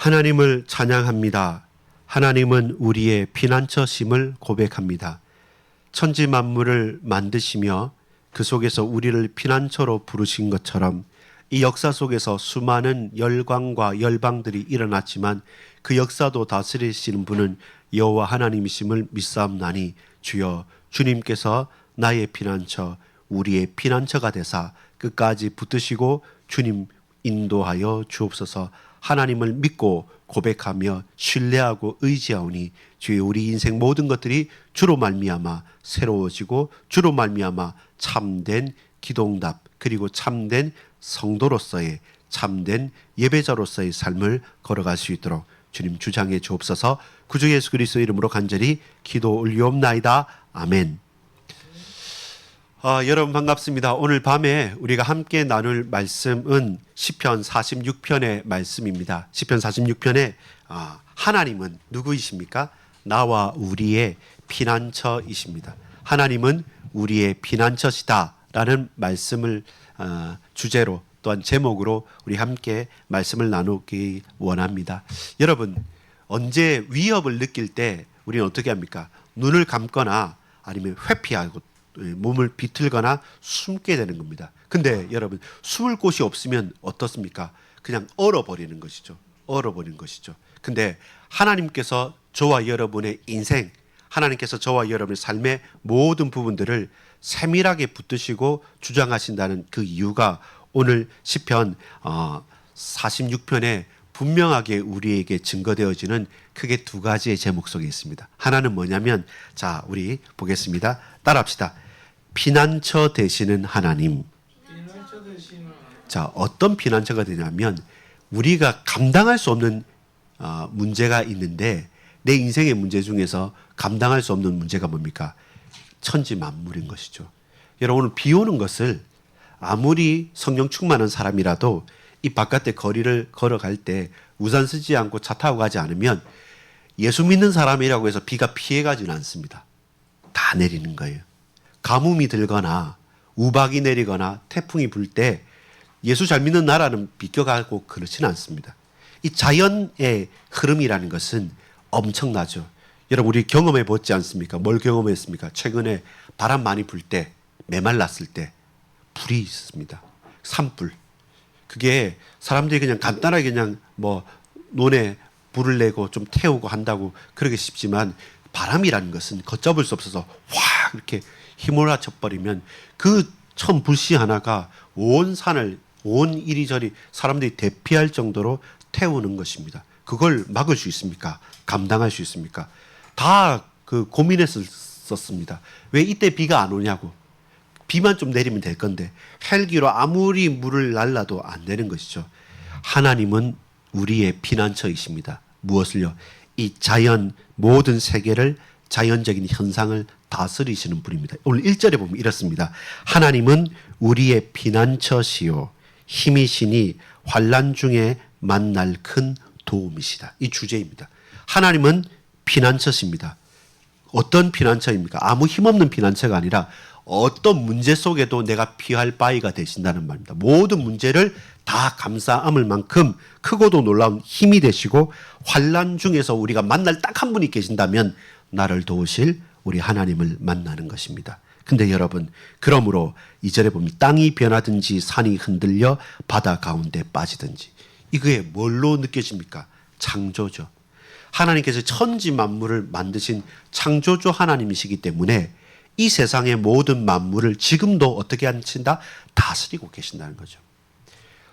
하나님을 찬양합니다. 하나님은 우리의 피난처심을 고백합니다. 천지 만물을 만드시며 그 속에서 우리를 피난처로 부르신 것처럼 이 역사 속에서 수많은 열광과 열방들이 일어났지만 그 역사도 다스리시는 분은 여호와 하나님이심을 믿사옵나니 주여 주님께서 나의 피난처 우리의 피난처가 되사 끝까지 붙드시고 주님 인도하여 주옵소서. 하나님을 믿고 고백하며 신뢰하고 의지하오니 주여 우리 인생 모든 것들이 주로 말미암아 새로워지고 주로 말미암아 참된 기도응답 그리고 참된 성도로서의 참된 예배자로서의 삶을 걸어갈 수 있도록 주님 주장해 주옵소서. 구주 예수 그리스도 이름으로 간절히 기도 올리옵나이다. 아멘. 여러분 반갑습니다. 오늘 밤에 우리가 함께 나눌 말씀은 시편 46편의 말씀입니다. 시편 46편에 하나님은 누구이십니까? 나와 우리의 피난처이십니다. 하나님은 우리의 피난처시다 라는 말씀을 주제로 또한 제목으로 우리 함께 말씀을 나누기 원합니다. 여러분 언제 위협을 느낄 때 우리는 어떻게 합니까? 눈을 감거나 아니면 회피하고 몸을 비틀거나 숨게 되는 겁니다. 근데 여러분 숨을 곳이 없으면 어떻습니까? 그냥 얼어버리는 것이죠. 얼어버리는 것이죠. 근데 하나님께서 저와 여러분의 인생, 하나님께서 저와 여러분의 삶의 모든 부분들을 세밀하게 붙드시고 주장하신다는 그 이유가 오늘 시편 46편에 분명하게 우리에게 증거되어지는 크게 두 가지의 제목 속에 있습니다. 하나는 뭐냐면 자 우리 보겠습니다. 따라합시다. 피난처 되시는 하나님. 자 어떤 피난처가 되냐면 우리가 감당할 수 없는 문제가 있는데 내 인생의 문제 중에서 감당할 수 없는 문제가 뭡니까? 천지 만물인 것이죠. 여러분 오늘 비 오는 것을 아무리 성령 충만한 사람이라도 이 바깥에 거리를 걸어갈 때 우산 쓰지 않고 차 타고 가지 않으면 예수 믿는 사람이라고 해서 비가 피해가지는 않습니다. 다 내리는 거예요. 가뭄이 들거나 우박이 내리거나 태풍이 불 때 예수 잘 믿는 나라는 비껴가고 그렇지는 않습니다. 이 자연의 흐름이라는 것은 엄청나죠. 여러분 우리 경험해 보지 않습니까? 뭘 경험했습니까? 최근에 바람 많이 불 때 메말랐을 때 불이 있습니다. 산불. 그게 사람들이 그냥 간단하게 그냥 뭐 논에 불을 내고 좀 태우고 한다고 그러기 쉽지만 바람이라는 것은 걷잡을 수 없어서 확 이렇게 휘몰아쳐 버리면 그 처음 불씨 하나가 온 산을 온 이리저리 사람들이 대피할 정도로 태우는 것입니다. 그걸 막을 수 있습니까? 감당할 수 있습니까? 다 그 고민했었습니다. 왜 이때 비가 안 오냐고. 비만 좀 내리면 될 건데 헬기로 아무리 물을 날라도 안 되는 것이죠. 하나님은 우리의 피난처이십니다. 무엇을요? 이 자연 모든 세계를 자연적인 현상을 다스리시는 분입니다. 오늘 1절에 보면 이렇습니다. 하나님은 우리의 피난처시요 힘이시니 환난 중에 만날 큰 도움이시다. 이 주제입니다. 하나님은 피난처십니다. 어떤 피난처입니까? 아무 힘없는 피난처가 아니라 어떤 문제 속에도 내가 피할 바위가 되신다는 말입니다. 모든 문제를 다 감싸 안을 만큼 크고도 놀라운 힘이 되시고 환난 중에서 우리가 만날 딱 한 분이 계신다면 나를 도우실 우리 하나님을 만나는 것입니다. 근데 여러분 그러므로 2절에 보면 땅이 변하든지 산이 흔들려 바다 가운데 빠지든지 이게 뭘로 느껴집니까? 창조죠. 하나님께서 천지 만물을 만드신 창조주 하나님이시기 때문에 이 세상의 모든 만물을 지금도 어떻게 하신다? 다스리고 계신다는 거죠.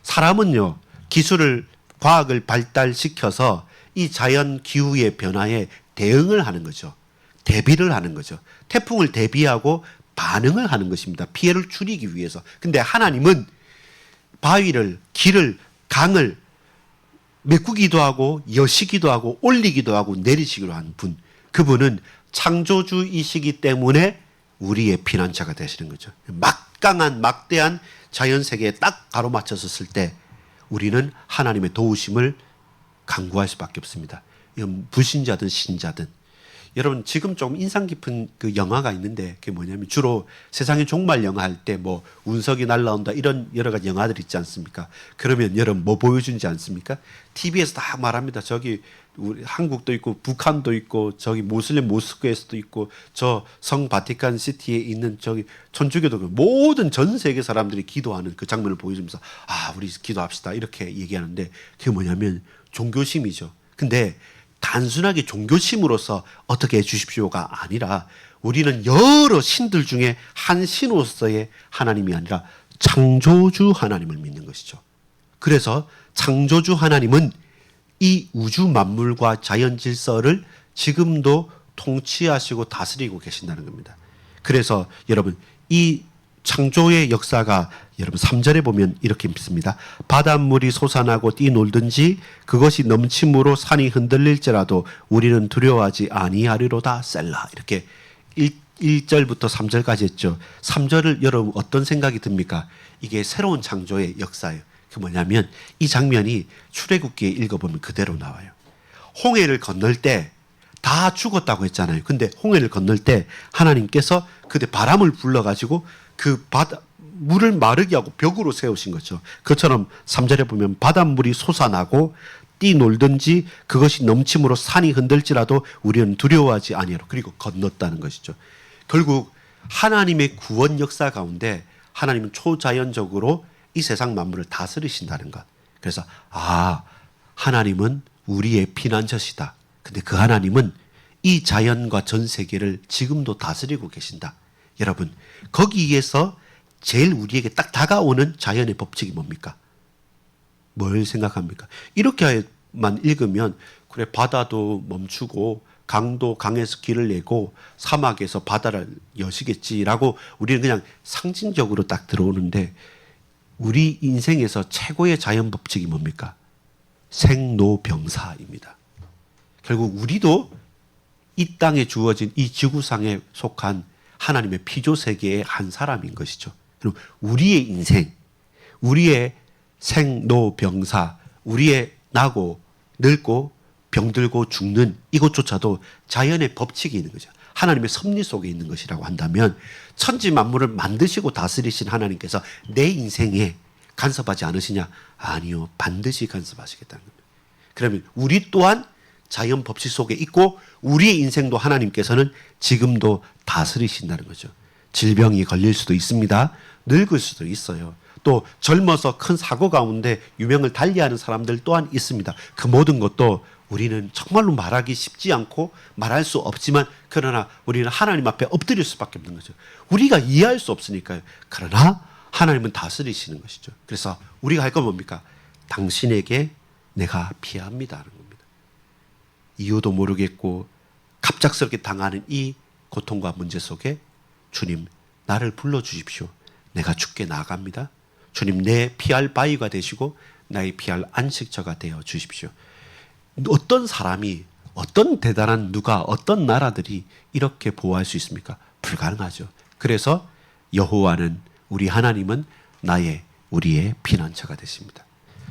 사람은요, 기술을, 과학을 발달시켜서 이 자연 기후의 변화에 대응을 하는 거죠. 대비를 하는 거죠. 태풍을 대비하고 반응을 하는 것입니다. 피해를 줄이기 위해서. 근데 하나님은 바위를, 길을, 강을 메꾸기도 하고 여시기도 하고 올리기도 하고 내리시기도 한 분. 그분은 창조주이시기 때문에 우리의 피난처가 되시는 거죠. 막강한 막대한 자연세계에 딱 가로막혀섰을 때 우리는 하나님의 도우심을 간구할 수밖에 없습니다. 불신자든 신자든 여러분 지금 좀 인상 깊은 그 영화가 있는데 그게 뭐냐면 주로 세상의 종말 영화 할 때 뭐 운석이 날라온다 이런 여러 가지 영화들 있지 않습니까? 그러면 여러분 뭐 보여주지 않습니까? TV에서 다 말합니다. 저기 우리 한국도 있고 북한도 있고 저기 모슬렘 모스크에서도 있고 저 성 바티칸 시티에 있는 저기 천주교도 모든 전 세계 사람들이 기도하는 그 장면을 보여주면서 아 우리 기도합시다 이렇게 얘기하는데 그게 뭐냐면 종교심이죠. 근데 단순하게 종교심으로서 어떻게 해 주십시오가 아니라 우리는 여러 신들 중에 한 신으로서의 하나님이 아니라 창조주 하나님을 믿는 것이죠. 그래서 창조주 하나님은 이 우주 만물과 자연 질서를 지금도 통치하시고 다스리고 계신다는 겁니다. 그래서 여러분 이 창조의 역사가 여러분 3절에 보면 이렇게 믿습니다. 바닷물이 솟아나고 뛰놀든지 그것이 넘침으로 산이 흔들릴지라도 우리는 두려워하지 아니하리로다 셀라. 이렇게 1절부터 3절까지 했죠. 3절을 여러분 어떤 생각이 듭니까? 이게 새로운 창조의 역사예요. 그 뭐냐면 이 장면이 출애굽기에 읽어보면 그대로 나와요. 홍해를 건널 때 다 죽었다고 했잖아요. 근데 홍해를 건널 때 하나님께서 그때 바람을 불러가지고 그 물을 마르게 하고 벽으로 세우신 거죠. 그처럼 3절에 보면 바닷물이 솟아나고 뛰놀든지 그것이 넘침으로 산이 흔들지라도 우리는 두려워하지 아니하라. 그리고 건넜다는 것이죠. 결국 하나님의 구원 역사 가운데 하나님은 초자연적으로 이 세상 만물을 다스리신다는 것. 그래서 하나님은 우리의 피난처시다. 근데 그 하나님은 이 자연과 전 세계를 지금도 다스리고 계신다. 여러분 거기에서 제일 우리에게 딱 다가오는 자연의 법칙이 뭡니까? 뭘 생각합니까? 이렇게만 읽으면 그래 바다도 멈추고 강도 강에서 길을 내고 사막에서 바다를 여시겠지라고 우리는 그냥 상징적으로 딱 들어오는데 우리 인생에서 최고의 자연 법칙이 뭡니까? 생로병사입니다. 결국 우리도 이 땅에 주어진 이 지구상에 속한 하나님의 피조 세계의 한 사람인 것이죠. 그럼 우리의 인생, 우리의 생로병사, 우리의 나고 늙고 병들고 죽는 이것조차도 자연의 법칙이 있는 거죠. 하나님의 섭리 속에 있는 것이라고 한다면 천지 만물을 만드시고 다스리신 하나님께서 내 인생에 간섭하지 않으시냐? 아니요. 반드시 간섭하시겠다는 겁니다. 그러면 우리 또한 자연 법칙 속에 있고 우리의 인생도 하나님께서는 지금도 다스리신다는 거죠. 질병이 걸릴 수도 있습니다. 늙을 수도 있어요. 또 젊어서 큰 사고 가운데 유명을 달리하는 사람들 또한 있습니다. 그 모든 것도 우리는 정말로 말하기 쉽지 않고 말할 수 없지만 그러나 우리는 하나님 앞에 엎드릴 수밖에 없는 거죠. 우리가 이해할 수 없으니까요. 그러나 하나님은 다스리시는 것이죠. 그래서 우리가 할 건 뭡니까? 당신에게 내가 피합니다 하는 겁니다. 이유도 모르겠고 갑작스럽게 당하는 이 고통과 문제 속에 주님 나를 불러주십시오. 내가 주께 나아갑니다. 주님 내 피할 바위가 되시고 나의 피할 안식처가 되어 주십시오. 어떤 사람이 어떤 대단한 누가 어떤 나라들이 이렇게 보호할 수 있습니까? 불가능하죠. 그래서 여호와는 우리 하나님은 우리의 피난처가 되십니다.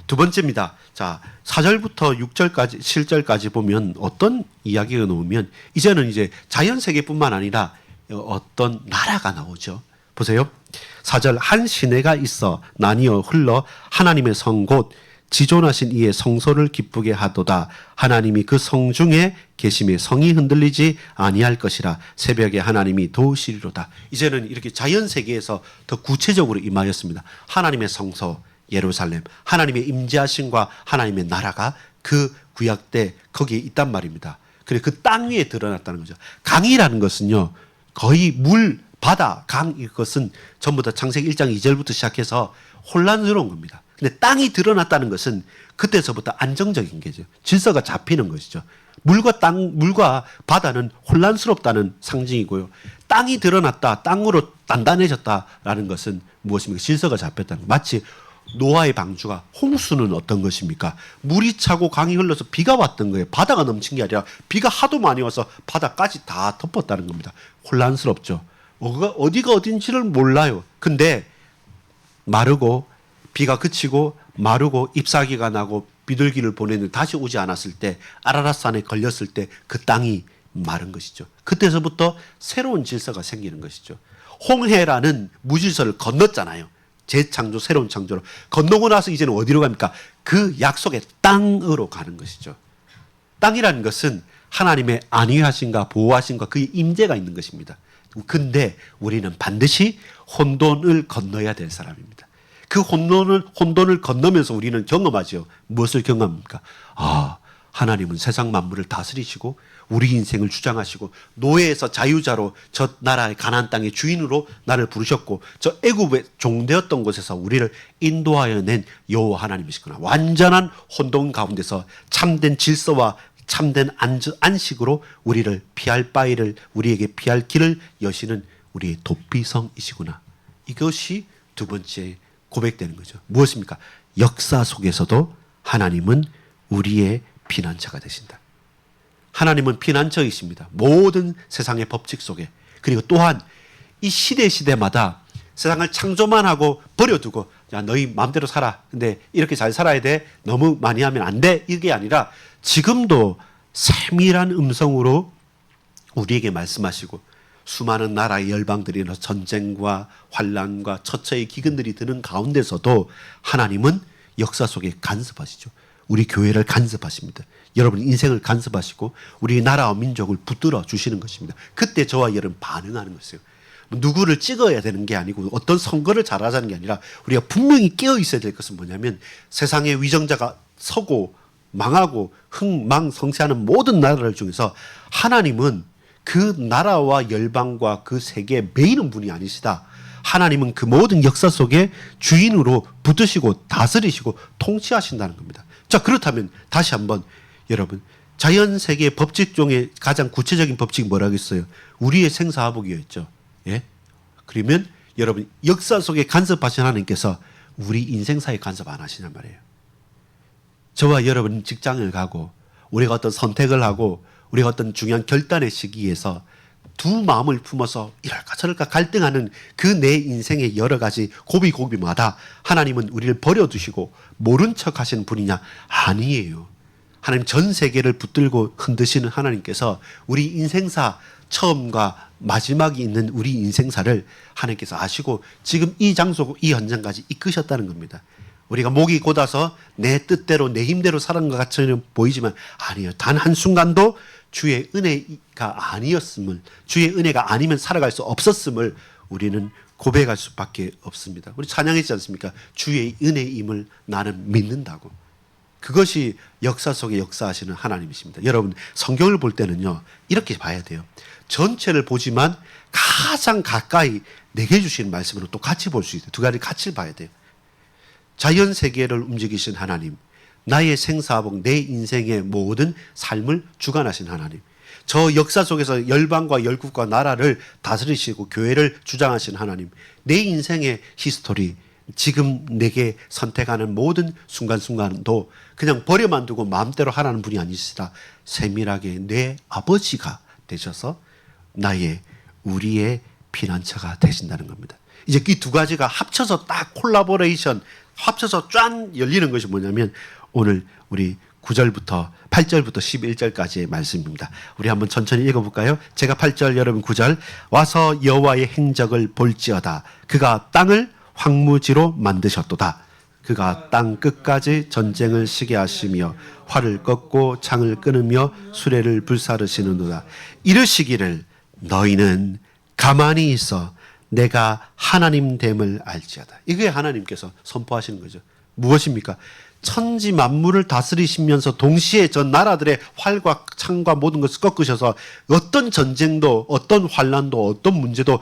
두 번째입니다. 자, 4절부터 6절까지 7절까지 보면 어떤 이야기가 나오면 이제는 이제 자연 세계뿐만 아니라 어떤 나라가 나오죠. 보세요. 4절 한 시내가 있어 나뉘어 흘러 하나님의 성 곧 지존하신 이의 성소를 기쁘게 하도다. 하나님이 그 성 중에 계심에 성이 흔들리지 아니할 것이라. 새벽에 하나님이 도우시리로다. 이제는 이렇게 자연 세계에서 더 구체적으로 임하였습니다. 하나님의 성소 예루살렘, 하나님의 임재하심과 하나님의 나라가 그 구약 때 거기에 있단 말입니다. 그래 그 땅 위에 드러났다는 거죠. 강이라는 것은요 거의 물, 바다, 강 이것은 전부 다 창세기 1장 2절부터 시작해서 혼란스러운 겁니다. 근데 땅이 드러났다는 것은 그때서부터 안정적인 게죠. 질서가 잡히는 것이죠. 물과 바다는 혼란스럽다는 상징이고요. 땅이 드러났다, 땅으로 단단해졌다라는 것은 무엇입니까? 질서가 잡혔다는 것. 마치 노아의 방주가 홍수는 어떤 것입니까? 물이 차고 강이 흘러서 비가 왔던 거예요. 바다가 넘친 게 아니라 비가 하도 많이 와서 바다까지 다 덮었다는 겁니다. 혼란스럽죠. 어디가 어딘지를 몰라요. 근데 마르고 비가 그치고 마르고 잎사귀가 나고 비둘기를 보내는 다시 오지 않았을 때 아라랏산에 걸렸을 때 그 땅이 마른 것이죠. 그때서부터 새로운 질서가 생기는 것이죠. 홍해라는 무질서를 건넜잖아요. 재창조, 새로운 창조로. 건너고 나서 이제는 어디로 갑니까? 그 약속의 땅으로 가는 것이죠. 땅이라는 것은 하나님의 안위하심과 보호하심과 그의 임재가 있는 것입니다. 근데 우리는 반드시 혼돈을 건너야 될 사람입니다. 그 혼돈을 건너면서 우리는 경험하죠. 무엇을 경험합니까? 하나님은 세상 만물을 다스리시고 우리 인생을 주장하시고 노예에서 자유자로 저 나라의 가나안 땅의 주인으로 나를 부르셨고 저 애굽의 종되었던 곳에서 우리를 인도하여 낸 여호와 하나님이시구나. 완전한 혼돈 가운데서 참된 질서와 참된 안식으로 우리를 피할 바위를 우리에게 피할 길을 여시는 우리의 도피성이시구나. 이것이 두 번째 고백되는 거죠. 무엇입니까? 역사 속에서도 하나님은 우리의 피난처가 되신다. 하나님은 피난처이십니다. 모든 세상의 법칙 속에. 그리고 또한 이 시대마다 세상을 창조만 하고 버려두고 야 너희 마음대로 살아. 근데 이렇게 잘 살아야 돼. 너무 많이 하면 안 돼. 이게 아니라 지금도 세밀한 음성으로 우리에게 말씀하시고 수많은 나라의 열방들이 전쟁과 환란과 처처의 기근들이 드는 가운데서도 하나님은 역사 속에 간섭하시죠. 우리 교회를 간섭하십니다. 여러분 인생을 간섭하시고 우리 나라와 민족을 붙들어 주시는 것입니다. 그때 저와 여러분 반응하는 것이에요. 누구를 찍어야 되는 게 아니고 어떤 선거를 잘하자는 게 아니라 우리가 분명히 깨어 있어야 될 것은 뭐냐면 세상의 위정자가 서고 망하고 흥망성쇠하는 모든 나라를 중에서 하나님은 그 나라와 열방과 그 세계에 매이는 분이 아니시다. 하나님은 그 모든 역사 속에 주인으로 붙으시고 다스리시고 통치하신다는 겁니다. 자, 그렇다면 다시 한번 여러분 자연 세계의 법칙 중에 가장 구체적인 법칙이 뭐라겠어요? 우리의 생사화복이었죠. 예? 그러면 여러분 역사 속에 간섭하신 하나님께서 우리 인생사에 간섭 안 하시냔 말이에요. 저와 여러분 직장을 가고 우리가 어떤 선택을 하고 우리가 어떤 중요한 결단의 시기에서 두 마음을 품어서 이럴까 저럴까 갈등하는 그 내 인생의 여러 가지 고비고비마다 하나님은 우리를 버려두시고 모른 척 하시는 분이냐? 아니에요. 하나님 전 세계를 붙들고 흔드시는 하나님께서 우리 인생사 처음과 마지막이 있는 우리 인생사를 하나님께서 아시고 지금 이 장소 이 현장까지 이끄셨다는 겁니다. 우리가 목이 곧아서 내 뜻대로 내 힘대로 살아가는 것 같이 보이지만 아니에요. 단 한순간도 주의 은혜가 아니었음을, 주의 은혜가 아니면 살아갈 수 없었음을 우리는 고백할 수밖에 없습니다. 우리 찬양했지 않습니까? 주의 은혜임을 나는 믿는다고. 그것이 역사 속에 역사하시는 하나님이십니다. 여러분 성경을 볼 때는요 이렇게 봐야 돼요. 전체를 보지만 가장 가까이 내게 주신 말씀으로 또 같이 볼 수 있어요. 두 가지 같이 봐야 돼요. 자연 세계를 움직이신 하나님, 나의 생사복, 내 인생의 모든 삶을 주관하신 하나님, 저 역사 속에서 열방과 열국과 나라를 다스리시고 교회를 주장하신 하나님, 내 인생의 히스토리, 지금 내게 선택하는 모든 순간순간도 그냥 버려만 두고 마음대로 하라는 분이 아니시라 세밀하게 내 아버지가 되셔서 우리의 피난처가 되신다는 겁니다. 이제 이 두 가지가 합쳐서 딱 콜라보레이션 합쳐서 짠 열리는 것이 뭐냐면 오늘 우리 9절부터 8절부터 11절까지의 말씀입니다. 우리 한번 천천히 읽어볼까요? 제가 8절 여러분 9절 와서 여호와의 행적을 볼지어다. 그가 땅을 황무지로 만드셨도다. 그가 땅 끝까지 전쟁을 시게 하시며 활을 꺾고 창을 끊으며 수레를 불사르시는도다. 이르시기를 너희는 가만히 있어 내가 하나님 됨을 알지어다. 이게 하나님께서 선포하시는 거죠. 무엇입니까? 천지 만물을 다스리시면서 동시에 전 나라들의 활과 창과 모든 것을 꺾으셔서 어떤 전쟁도 어떤 환란도 어떤 문제도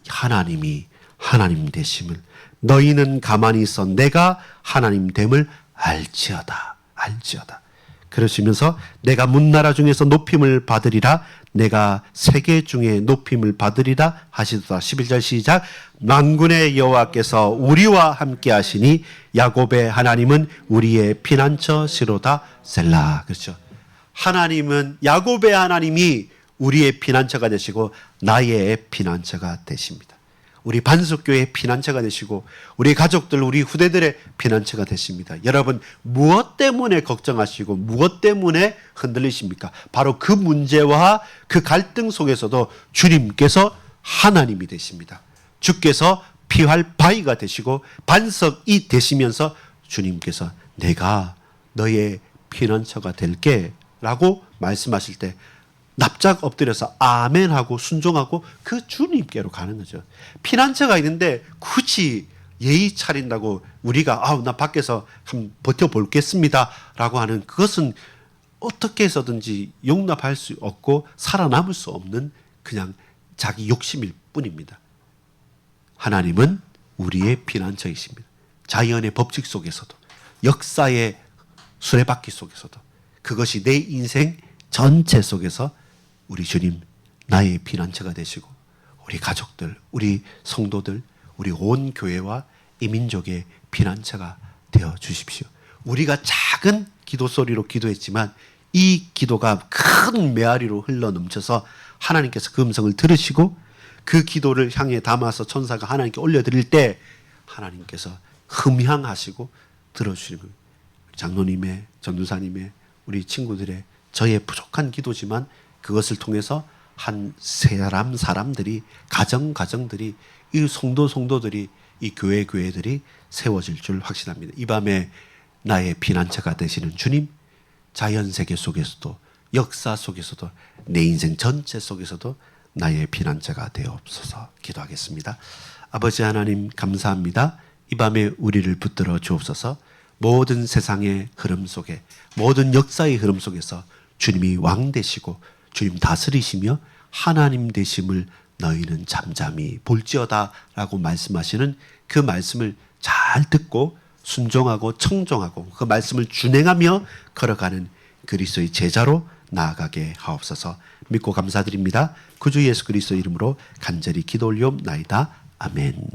하나님이 하나님 되심을 너희는 가만히 있어 내가 하나님 됨을 알지어다. 그러시면서 내가 문나라 중에서 높임을 받으리라 내가 세계 중에 높임을 받으리라 하시도다. 11절 시작. 만군의 여호와께서 우리와 함께 하시니 야곱의 하나님은 우리의 피난처시로다. 셀라. 그렇죠. 하나님은 야곱의 하나님이 우리의 피난처가 되시고 나의 피난처가 되십니다. 우리 반석교회의 피난처가 되시고 우리 가족들, 우리 후대들의 피난처가 되십니다. 여러분 무엇 때문에 걱정하시고 무엇 때문에 흔들리십니까? 바로 그 문제와 그 갈등 속에서도 주님께서 하나님이 되십니다. 주께서 피할 바위가 되시고 반석이 되시면서 주님께서 내가 너의 피난처가 될게 라고 말씀하실 때 납작 엎드려서 아멘하고 순종하고 그 주님께로 가는 거죠. 피난처가 있는데 굳이 예의 차린다고 우리가 나 밖에서 한번 버텨볼겠습니다 라고 하는 그것은 어떻게 해서든지 용납할 수 없고 살아남을 수 없는 그냥 자기 욕심일 뿐입니다. 하나님은 우리의 피난처이십니다. 자연의 법칙 속에서도 역사의 수레바퀴 속에서도 그것이 내 인생 전체 속에서 우리 주님 나의 피난처가 되시고 우리 가족들, 우리 성도들, 우리 온 교회와 이 민족의 피난처가 되어 주십시오. 우리가 작은 기도 소리로 기도했지만 이 기도가 큰 메아리로 흘러 넘쳐서 하나님께서 그 음성을 들으시고 그 기도를 향해 담아서 천사가 하나님께 올려드릴 때 하나님께서 흠향하시고 들어주시는 거예요. 장로님의, 전도사님의, 우리 친구들의 저의 부족한 기도지만 그것을 통해서 한 사람들이 가정들이 이 성도들이 이 교회들이 세워질 줄 확신합니다. 이 밤에 나의 피난처가 되시는 주님, 자연세계 속에서도 역사 속에서도 내 인생 전체 속에서도 나의 피난처가 되옵소서. 기도하겠습니다. 아버지 하나님 감사합니다. 이 밤에 우리를 붙들어 주옵소서. 모든 세상의 흐름 속에 모든 역사의 흐름 속에서 주님이 왕 되시고 주님 다스리시며 하나님 되심을 너희는 잠잠히 볼지어다 라고 말씀하시는 그 말씀을 잘 듣고 순종하고 청종하고 그 말씀을 준행하며 걸어가는 그리스도의 제자로 나아가게 하옵소서. 믿고 감사드립니다. 구주 예수 그리스도 이름으로 간절히 기도 올리옵나이다. 아멘.